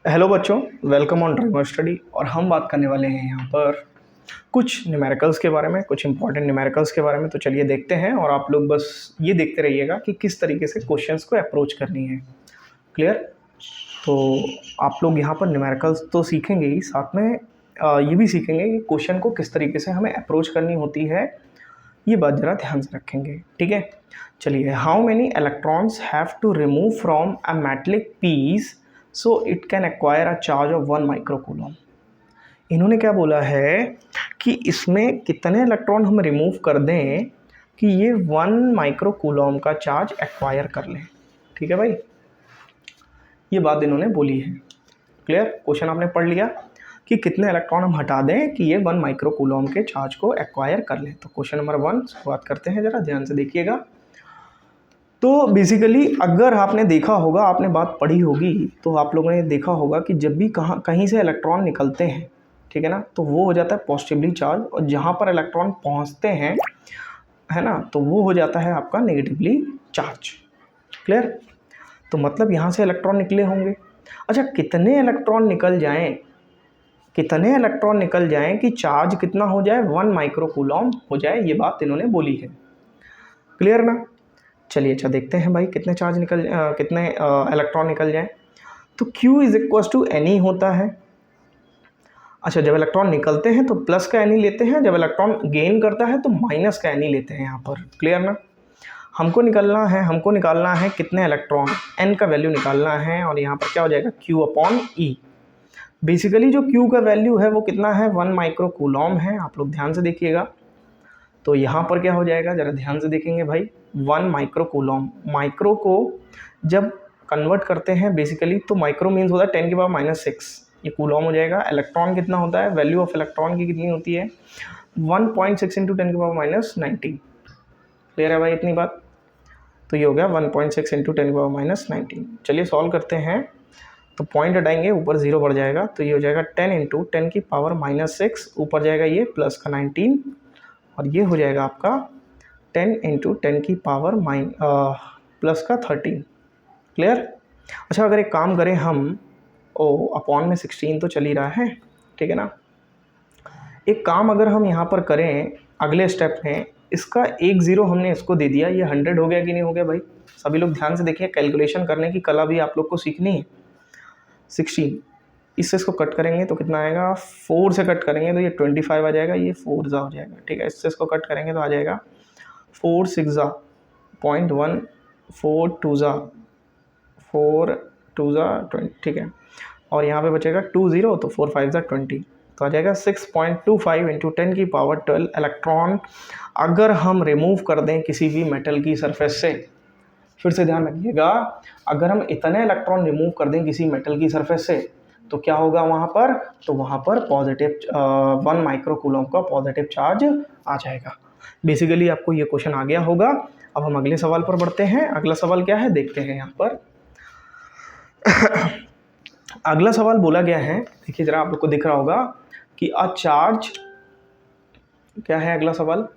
Hello बच्चों, welcome on dreamer study. और हम बात करने वाले हैं यहाँ पर कुछ न्यूमेरिकल्स के बारे में, कुछ इंपॉर्टेंट न्यूमेरिकल्स के बारे में। तो चलिए देखते हैं और आप लोग बस ये देखते रहिएगा कि किस तरीके से क्वेश्चंस को अप्रोच करनी है। क्लियर? तो आप लोग यहाँ पर न्यूमेरिकल्स तो सीखेंगे ही, साथ में ये भी सीखेंगे कि क्वेश्चन को किस तरीके से हमें अप्रोच करनी होती है। ये बात ज़रा ध्यान से रखेंगे, ठीक है? चलिए, how many electrons have to remove from a metallic piece so it can acquire a charge of 1 microcoulomb. इन्होंने क्या बोला है कि इसमें कितने इलेक्ट्रॉन हम रिमूव कर दें कि ये 1 माइक्रोकूलम का चार्ज एक्वायर कर लें। ठीक है भाई, ये बात इन्होंने बोली है। क्लियर? क्वेश्चन आपने पढ़ लिया कि कितने इलेक्ट्रॉन हम हटा दें कि ये 1 माइक्रोकूलम के चार्ज को एक्वायर कर लें। तो क्वेश्चन नंबर 1 शुरुआत करते हैं, ज़रा ध्यान से देखिएगा। तो बेसिकली अगर आपने देखा होगा, आपने बात पढ़ी होगी, तो आप लोगों ने देखा होगा कि जब भी कहीं से इलेक्ट्रॉन निकलते हैं, ठीक है ना, तो वो हो जाता है पॉजिटिवली चार्ज, और जहाँ पर इलेक्ट्रॉन पहुँचते हैं, है ना, तो वो हो जाता है आपका नेगेटिवली चार्ज। क्लियर? तो मतलब यहाँ से इलेक्ट्रॉन निकले होंगे। अच्छा, कितने इलेक्ट्रॉन निकल जाएं कि चार्ज कितना हो जाए, 1 माइक्रोकूलम हो जाए, ये बात इन्होंने बोली है। क्लियर ना? चलिए, अच्छा देखते हैं भाई कितने कितने इलेक्ट्रॉन निकल जाएं। तो Q is equal to n e होता है। अच्छा, जब इलेक्ट्रॉन निकलते हैं तो प्लस का एनी लेते हैं, जब इलेक्ट्रॉन गेन करता है तो माइनस का एनी लेते हैं यहाँ पर। क्लियर ना? हमको निकालना है कितने इलेक्ट्रॉन, n का वैल्यू निकालना है, और यहाँ पर क्या हो जाएगा, Q अपॉन E। बेसिकली जो Q का वैल्यू है वो कितना है, 1 माइक्रोकूलम है। आप लोग ध्यान से देखिएगा। तो यहाँ पर क्या हो जाएगा, ज़रा ध्यान से देखेंगे भाई। 1 माइक्रोकूलम, माइक्रो को जब कन्वर्ट करते हैं बेसिकली, तो माइक्रो मीन्स होता है 10 की पावर -6, ये कूलम हो जाएगा। इलेक्ट्रॉन कितना होता है, वैल्यू ऑफ इलेक्ट्रॉन की कितनी होती है, 1.6 इंटू 10 की पावर -19। क्लियर है भाई इतनी बात? तो ये हो गया 1.6 इंटू 10 की पावर -19। चलिए सॉल्व करते हैं। तो पॉइंट हटाएंगे, ऊपर 0 बढ़ जाएगा, तो ये हो जाएगा 10 इंटू 10 की पावर -6, ऊपर जाएगा ये प्लस का 19, और ये हो जाएगा आपका 10 इंटू 10 की पावर प्लस का 13। क्लियर? अच्छा, अगर एक काम करें हम, अपॉन में 16 तो चल ही रहा है, ठीक है ना। एक काम अगर हम यहाँ पर करें अगले स्टेप में, इसका 1 0 हमने इसको दे दिया, ये 100 हो गया कि नहीं हो गया भाई? सभी लोग ध्यान से देखिए, कैलकुलेशन करने की कला भी आप लोग को सीखनी है। 16, इससे इसको कट करेंगे तो कितना आएगा, 4 से कट करेंगे तो ये 25 आ जाएगा, ये 4 ज़ा हो जाएगा, ठीक है। इससे इसको कट करेंगे तो आ जाएगा 4 6 ज़ा 0.1, 4 2 ज़ा 20, ठीक है। और यहाँ पे बचेगा 2 0, तो 4 5 ज़ा 20, तो आ जाएगा 6.25 इंटू 10 की पावर 12 इलेक्ट्रॉन अगर हम रिमूव कर दें किसी भी मेटल की सरफेस से। फिर से ध्यान रखिएगा, अगर हम इतने इलेक्ट्रॉन रिमूव कर दें किसी मेटल की सरफेस से, तो क्या होगा वहाँ पर, तो वहाँ पर पॉजिटिव 1 माइक्रोकूलम का पॉजिटिव चार्ज आ जाएगा। बेसिकली आपको ये क्वेश्चन आ गया होगा। अब हम अगले सवाल पर बढ़ते हैं। अगला सवाल क्या है, देखते हैं यहाँ पर। अगला सवाल बोला गया है, देखिए जरा आप लोग को दिख रहा होगा कि अ चार्ज, क्या है अगला सवाल,